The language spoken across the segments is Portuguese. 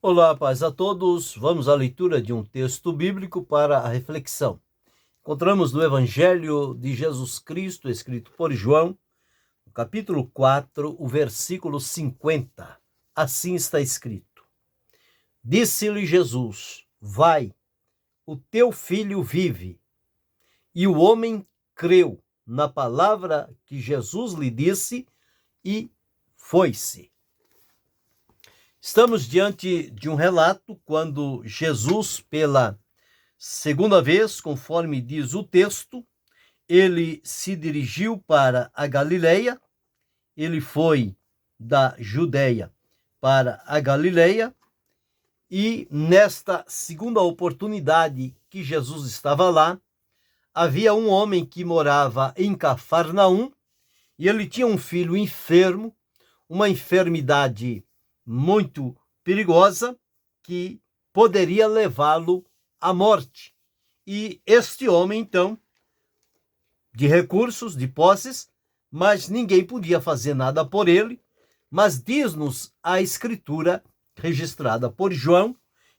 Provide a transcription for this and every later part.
Olá, paz a todos. Vamos à leitura de um texto bíblico para a reflexão. Encontramos no Evangelho de Jesus Cristo, escrito por João, no capítulo 4, o versículo 50. Assim está escrito: Disse-lhe Jesus: Vai, o teu filho vive. E o homem creu na palavra que Jesus lhe disse e foi-se. Estamos diante de um relato quando Jesus, pela segunda vez, conforme diz o texto, ele se dirigiu para a Galileia, ele foi da Judeia para a Galileia, e nesta segunda oportunidade que Jesus estava lá, havia um homem que morava em Cafarnaum, e ele tinha um filho enfermo, uma enfermidade muito perigosa que poderia levá-lo à morte. E este homem, então, de recursos, de posses, mas ninguém podia fazer nada por ele, mas diz-nos a Escritura, registrada por João,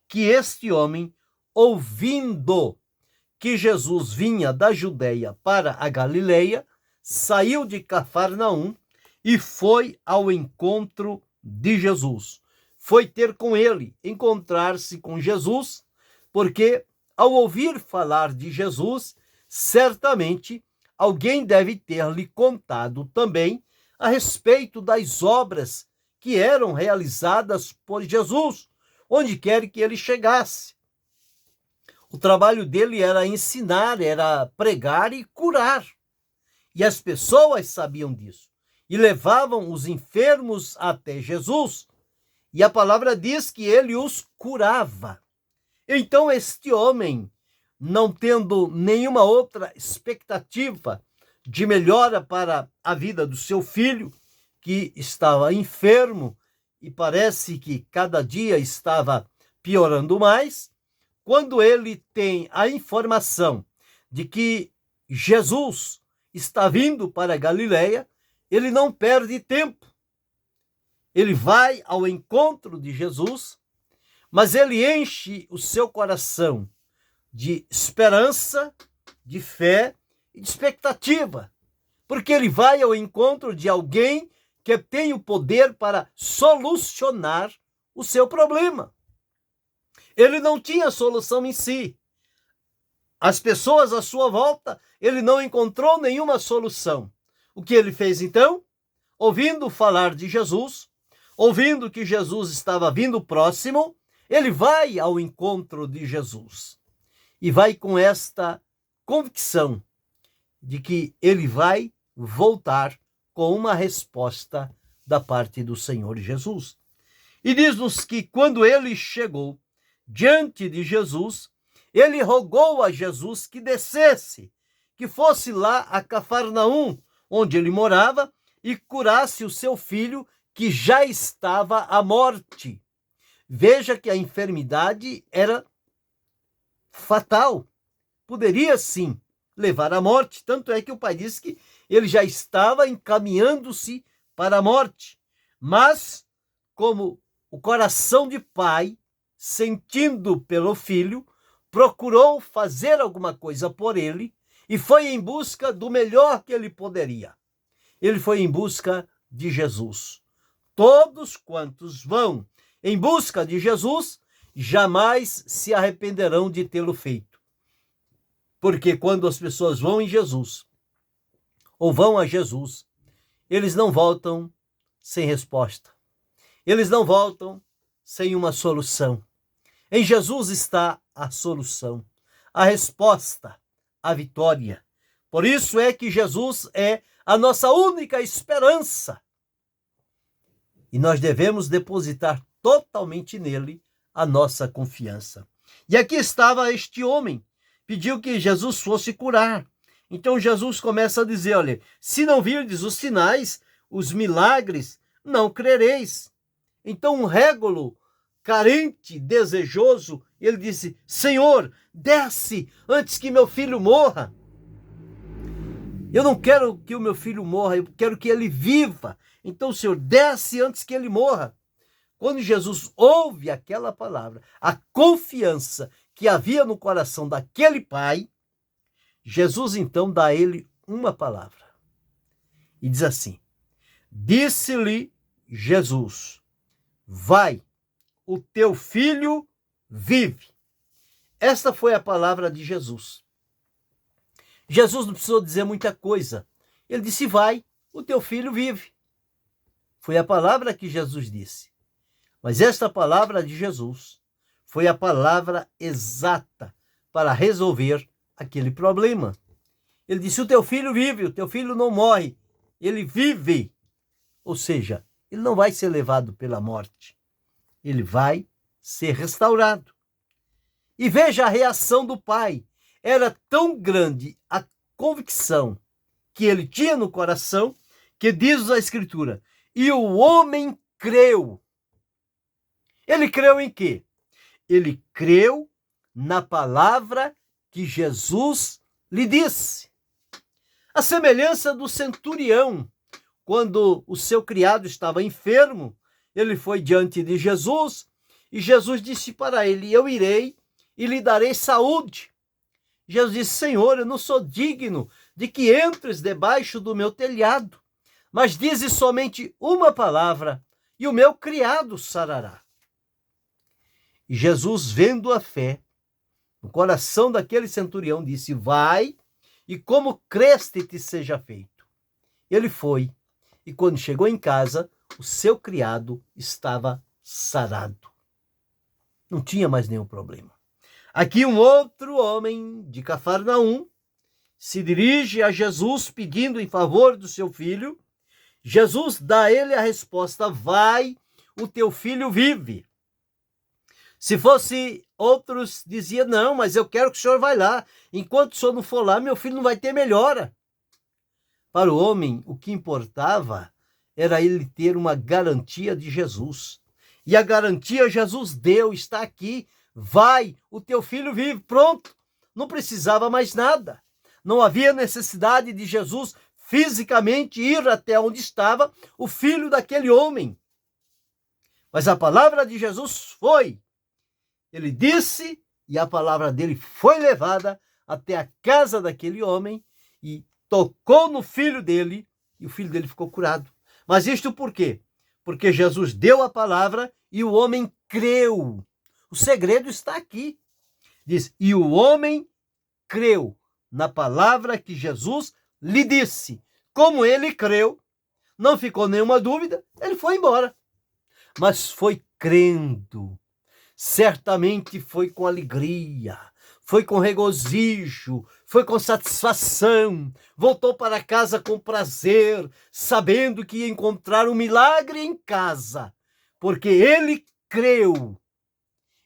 que este homem, ouvindo que Jesus vinha da Judeia para a Galileia, saiu de Cafarnaum e foi ao encontro de Jesus. Foi ter com ele, encontrar-se com Jesus, porque ao ouvir falar de Jesus, certamente alguém deve ter lhe contado também a respeito das obras que eram realizadas por Jesus, onde quer que ele chegasse. O trabalho dele era ensinar, era pregar e curar. E as pessoas sabiam disso e levavam os enfermos até Jesus, e a palavra diz que ele os curava. Então este homem, não tendo nenhuma outra expectativa de melhora para a vida do seu filho, que estava enfermo e parece que cada dia estava piorando mais, quando ele tem a informação de que Jesus está vindo para a Galileia, ele não perde tempo. Ele vai ao encontro de Jesus, mas ele enche o seu coração de esperança, de fé e de expectativa, porque ele vai ao encontro de alguém que tem o poder para solucionar o seu problema. Ele não tinha solução em si. As pessoas à sua volta, ele não encontrou nenhuma solução. O que ele fez então? Ouvindo falar de Jesus, ouvindo que Jesus estava vindo próximo, ele vai ao encontro de Jesus. E vai com esta convicção de que ele vai voltar com uma resposta da parte do Senhor Jesus. E diz-nos que quando ele chegou diante de Jesus, ele rogou a Jesus que descesse, que fosse lá a Cafarnaum, onde ele morava, e curasse o seu filho, que já estava à morte. Veja que a enfermidade era fatal. Poderia, sim, levar à morte. Tanto é que o pai disse que ele já estava encaminhando-se para a morte. Mas, como o coração de pai, sentindo pelo filho, procurou fazer alguma coisa por ele e foi em busca do melhor que ele poderia. Ele foi em busca de Jesus. Todos quantos vão em busca de Jesus jamais se arrependerão de tê-lo feito. Porque quando as pessoas vão em Jesus ou vão a Jesus, eles não voltam sem resposta. Eles não voltam sem uma solução. Em Jesus está a solução, a resposta, a vitória. Por isso é que Jesus é a nossa única esperança. E nós devemos depositar totalmente nele a nossa confiança. E aqui estava este homem, pediu que Jesus fosse curar. Então Jesus começa a dizer, olha, se não virdes os sinais, os milagres, não crereis. Então um régulo, carente, desejoso, ele disse, Senhor, desce antes que meu filho morra. Eu não quero que o meu filho morra, eu quero que ele viva. Então, Senhor, desce antes que ele morra. quando Jesus ouve aquela palavra, a confiança que havia no coração daquele pai, Jesus então dá a ele uma palavra. E diz assim: disse-lhe Jesus: vai, o teu filho vive. Esta foi a palavra de Jesus. Jesus não precisou dizer muita coisa. Ele disse: vai, o teu filho vive. Foi a palavra que Jesus disse. Mas esta palavra de Jesus foi a palavra exata para resolver aquele problema. Ele disse: o teu filho vive, o teu filho não morre, ele vive. Ou seja, ele não vai ser levado pela morte, ele vai ser restaurado. E veja a reação do pai. Era tão grande a convicção que ele tinha no coração, que diz a Escritura: e o homem creu. Ele creu em quê? Ele creu na palavra que Jesus lhe disse. A semelhança do centurião, quando o seu criado estava enfermo, ele foi diante de Jesus e Jesus disse para ele: eu irei e lhe darei saúde. Jesus disse: Senhor, eu não sou digno de que entres debaixo do meu telhado, mas dize somente uma palavra e o meu criado sarará. E Jesus, vendo a fé no coração daquele centurião, disse: vai, e como creste te seja feito. Ele foi, e quando chegou em casa, o seu criado estava sarado. Não tinha mais nenhum problema. Aqui um outro homem de Cafarnaum se dirige a Jesus pedindo em favor do seu filho. Jesus dá a ele a resposta: vai, o teu filho vive. Se fosse outros, dizia: não, mas eu quero que o senhor vá lá. Enquanto o senhor não for lá, meu filho não vai ter melhora. Para o homem, o que importava era ele ter uma garantia de Jesus. E a garantia Jesus deu, está aqui. Vai, o teu filho vive. Pronto, não precisava mais nada. Não havia necessidade de Jesus fisicamente ir até onde estava o filho daquele homem. Mas a palavra de Jesus foi. Ele disse, e a palavra dele foi levada até a casa daquele homem e tocou no filho dele, e o filho dele ficou curado. Mas isto por quê? Porque Jesus deu a palavra e o homem creu. O segredo está aqui. Diz: e o homem creu na palavra que Jesus lhe disse. Como ele creu, não ficou nenhuma dúvida, ele foi embora. Mas foi crendo. Certamente foi com alegria, foi com regozijo, foi com satisfação, voltou para casa com prazer, sabendo que ia encontrar um milagre em casa, porque ele creu.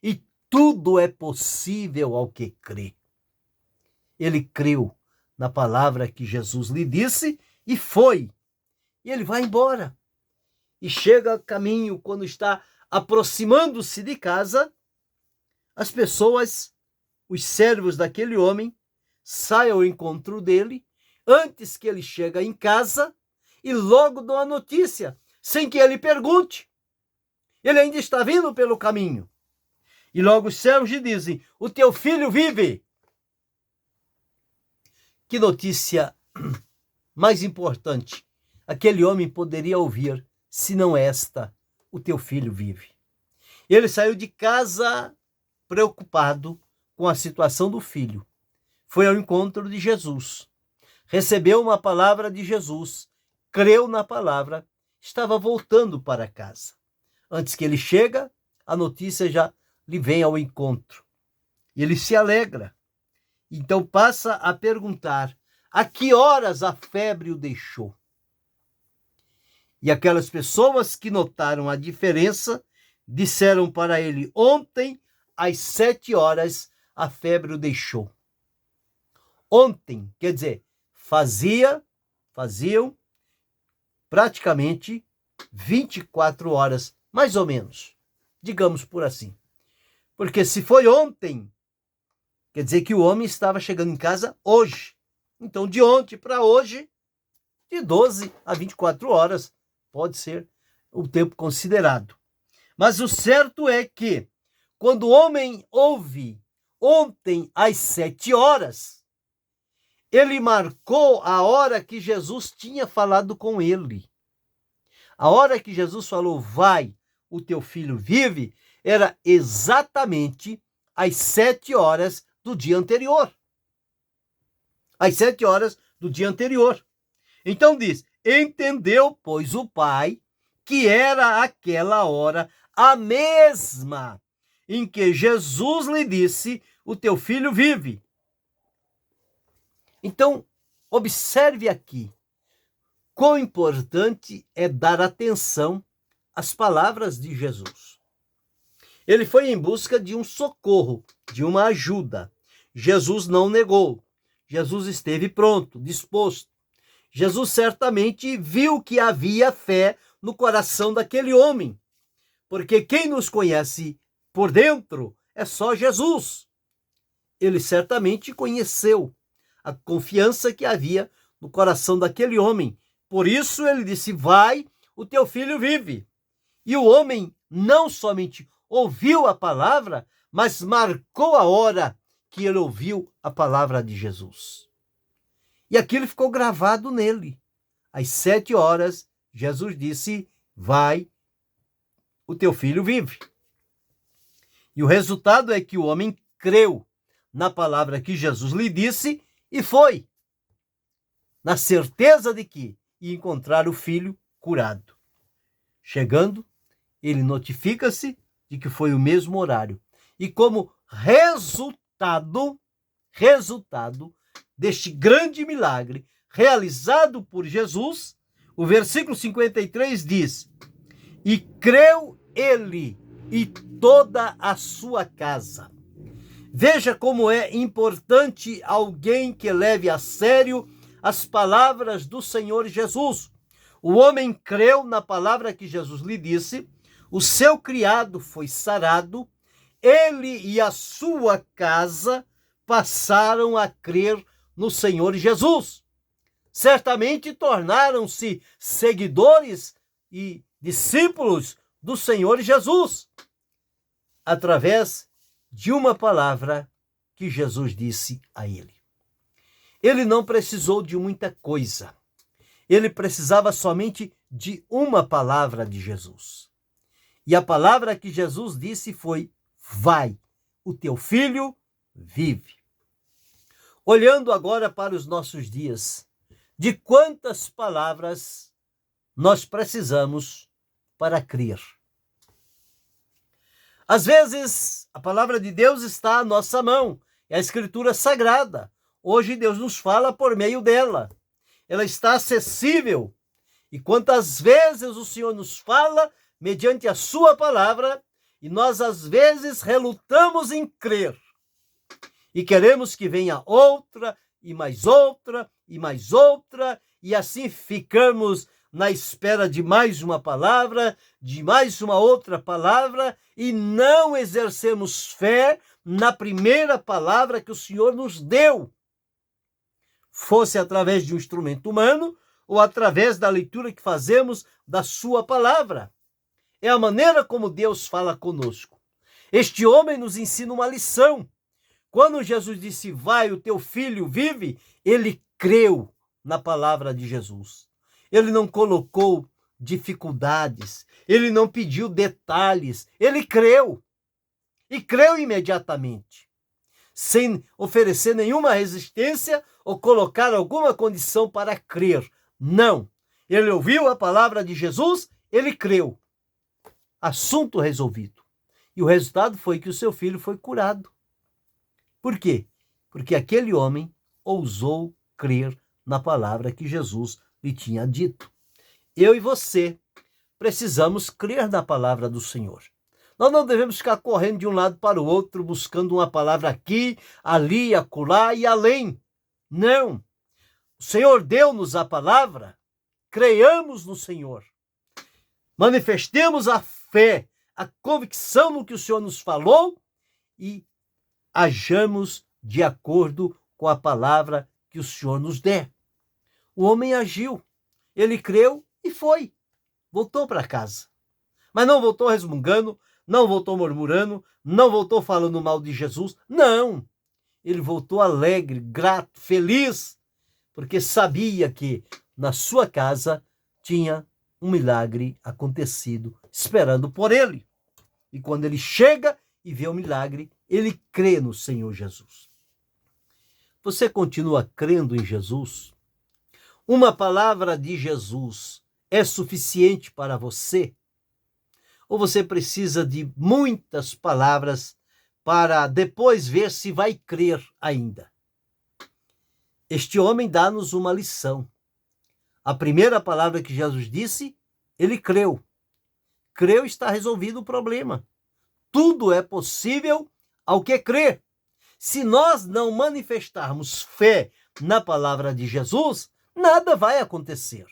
E tudo é possível ao que crê. Ele creu na palavra que Jesus lhe disse e foi. E ele vai embora. E chega a caminho, quando está aproximando-se de casa, as pessoas, os servos daquele homem, saem ao encontro dele, antes que ele chegue em casa, e logo dão a notícia, sem que ele pergunte. Ele ainda está vindo pelo caminho. E logo os servos lhe dizem: o teu filho vive. Que notícia mais importante aquele homem poderia ouvir, se não esta: o teu filho vive. Ele saiu de casa preocupado com a situação do filho. Foi ao encontro de Jesus. Recebeu uma palavra de Jesus. Creu na palavra. Estava voltando para casa. Antes que ele chega, a notícia já lhe vem ao encontro. E ele se alegra. Então passa a perguntar: a que horas a febre o deixou? E aquelas pessoas que notaram a diferença disseram para ele: ontem, às 7 horas, a febre o deixou. Ontem, quer dizer, faziam praticamente 24 horas, mais ou menos, digamos por assim. Porque se foi ontem, quer dizer que o homem estava chegando em casa hoje. Então, de ontem para hoje, de 12 a 24 horas, pode ser o tempo considerado. Mas o certo é que, quando o homem ouve ontem às 7 horas, ele marcou a hora que Jesus tinha falado com ele. A hora que Jesus falou, vai, o teu filho vive, era exatamente às 7 horas do dia anterior. Às 7 horas do dia anterior. Então diz, entendeu, pois, o pai, que era aquela hora a mesma em que Jesus lhe disse, o teu filho vive. Então, observe aqui, quão importante é dar atenção às palavras de Jesus. Ele foi em busca de um socorro, de uma ajuda. Jesus não negou. Jesus esteve pronto, disposto. Jesus certamente viu que havia fé no coração daquele homem, porque quem nos conhece por dentro é só Jesus. Ele certamente conheceu a confiança que havia no coração daquele homem. Por isso ele disse, vai, o teu filho vive. E o homem não somente ouviu a palavra, mas marcou a hora que ele ouviu a palavra de Jesus. E aquilo ficou gravado nele. Às 7 horas, Jesus disse, vai, o teu filho vive. E o resultado é que o homem creu na palavra que Jesus lhe disse e foi, na certeza de que ia encontrar o filho curado. Chegando, ele notifica-se de que foi o mesmo horário. E como resultado deste grande milagre realizado por Jesus, o versículo 53 diz, e creu ele e toda a sua casa. Veja como é importante alguém que leve a sério as palavras do Senhor Jesus. O homem creu na palavra que Jesus lhe disse, o seu criado foi sarado, ele e a sua casa passaram a crer no Senhor Jesus. Certamente tornaram-se seguidores e discípulos do Senhor Jesus, através de uma palavra que Jesus disse a ele. Ele não precisou de muita coisa. Ele precisava somente de uma palavra de Jesus. E a palavra que Jesus disse foi, vai, o teu filho vive. Olhando agora para os nossos dias, de quantas palavras nós precisamos para crer? Às vezes, a palavra de Deus está à nossa mão, é a Escritura Sagrada. Hoje Deus nos fala por meio dela. Ela está acessível. E quantas vezes o Senhor nos fala mediante a sua palavra, e nós às vezes relutamos em crer. E queremos que venha outra, e mais outra, e mais outra, e assim ficamos na espera de mais uma palavra, de mais uma outra palavra, e não exercemos fé na primeira palavra que o Senhor nos deu. Fosse através de um instrumento humano ou através da leitura que fazemos da sua palavra. É a maneira como Deus fala conosco. Este homem nos ensina uma lição. Quando Jesus disse, vai, o teu filho vive, ele creu na palavra de Jesus. Ele não colocou dificuldades, ele não pediu detalhes, ele creu. E creu imediatamente, sem oferecer nenhuma resistência ou colocar alguma condição para crer. Não. Ele ouviu a palavra de Jesus, ele creu. Assunto resolvido. E o resultado foi que o seu filho foi curado. Por quê? Porque aquele homem ousou crer na palavra que Jesus lhe tinha dito. Eu e você precisamos crer na palavra do Senhor. Nós não devemos ficar correndo de um lado para o outro, buscando uma palavra aqui, ali, acolá e além. Não. O Senhor deu-nos a palavra, creiamos no Senhor. Manifestemos a fé, a convicção no que o Senhor nos falou e hajamos de acordo com a palavra que o Senhor nos der. O homem agiu, ele creu e foi, voltou para casa. Mas não voltou resmungando, não voltou murmurando, não voltou falando mal de Jesus. Não! Ele voltou alegre, grato, feliz, porque sabia que na sua casa tinha um milagre acontecido, esperando por ele. E quando ele chega e vê o milagre, ele crê no Senhor Jesus. Você continua crendo em Jesus? Uma palavra de Jesus é suficiente para você? Ou você precisa de muitas palavras para depois ver se vai crer ainda? Este homem dá-nos uma lição. A primeira palavra que Jesus disse, ele creu. Creu, está resolvido o problema. Tudo é possível ao que crê. Se nós não manifestarmos fé na palavra de Jesus, nada vai acontecer.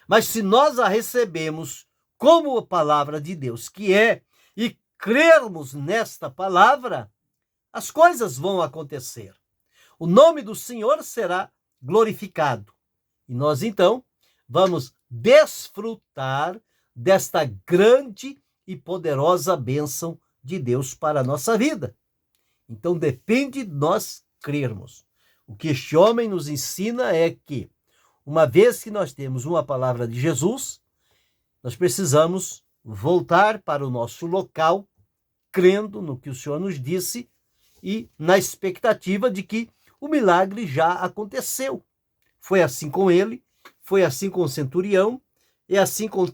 Mas se nós a recebemos como a palavra de Deus que é, e crermos nesta palavra, as coisas vão acontecer. O nome do Senhor será glorificado. E nós, então, vamos desfrutar desta grande e poderosa bênção de Deus para a nossa vida. Então, depende de nós crermos. O que este homem nos ensina é que, uma vez que nós temos uma palavra de Jesus, nós precisamos voltar para o nosso local, crendo no que o Senhor nos disse e na expectativa de que o milagre já aconteceu. Foi assim com ele, foi assim com o centurião, e assim com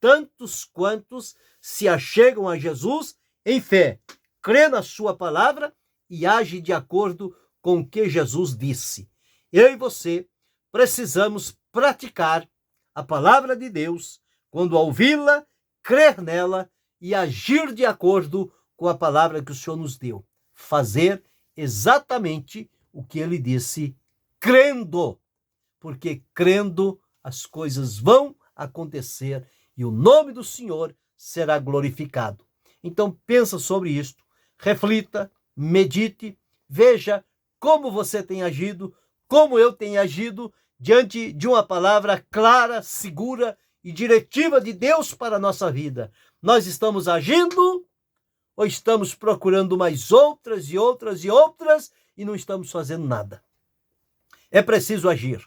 tantos quantos se achegam a Jesus em fé, crê na sua palavra e age de acordo com o que Jesus disse. Eu e você precisamos praticar a palavra de Deus quando ouvi-la, crer nela e agir de acordo com a palavra que o Senhor nos deu. Fazer exatamente o que ele disse, crendo, porque crendo as coisas vão acontecer e o nome do Senhor será glorificado. Então pensa sobre isto, reflita, medite, veja como você tem agido, como eu tenho agido diante de uma palavra clara, segura e diretiva de Deus para a nossa vida. Nós estamos agindo ou estamos procurando mais outras e outras e outras e não estamos fazendo nada? É preciso agir.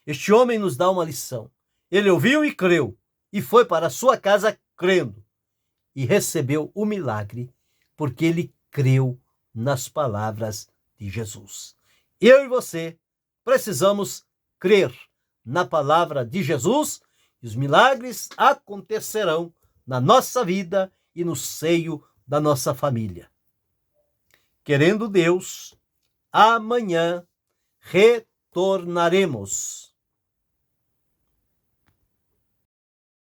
Este homem nos dá uma lição. Ele ouviu e creu, e foi para a sua casa crendo, e recebeu o milagre, porque ele creu nas palavras de Jesus. Eu e você precisamos crer na palavra de Jesus, e os milagres acontecerão na nossa vida e no seio da nossa família. Querendo Deus, amanhã retornaremos.